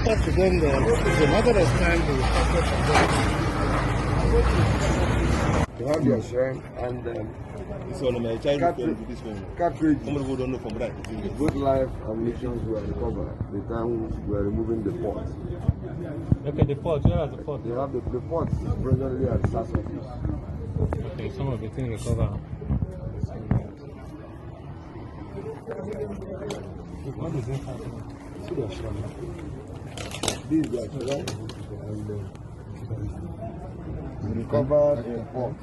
report to them that it's a matter of time they will capture from them. They have their shrine and this one, my child this one. cartridge. Somebody who don't know from right. Good life ammunitions were recovered. The time we were removing the pot. Okay, the pot. Where are the pot? They have the pot presently at SAS office. Okay, some of the things recovered. What is it happening? This is their shrine and we recovered a pot.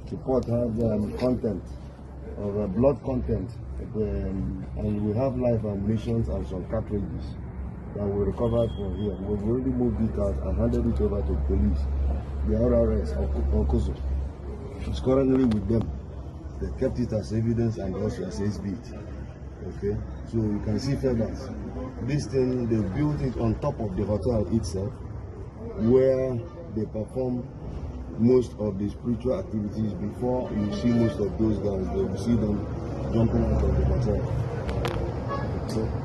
The pot has content of blood content, and we have live ammunition and some cartridges that we recovered from here. We've already moved it out and handed it over to police. The RRS of Okoso is currently with them. They kept it as evidence and also as exhibit. Okay, so you can see feathers. This thing, they built it on top of the hotel itself, where they perform most of the spiritual activities. Before you see most of those guys, they will see them jumping out of the hotel. So,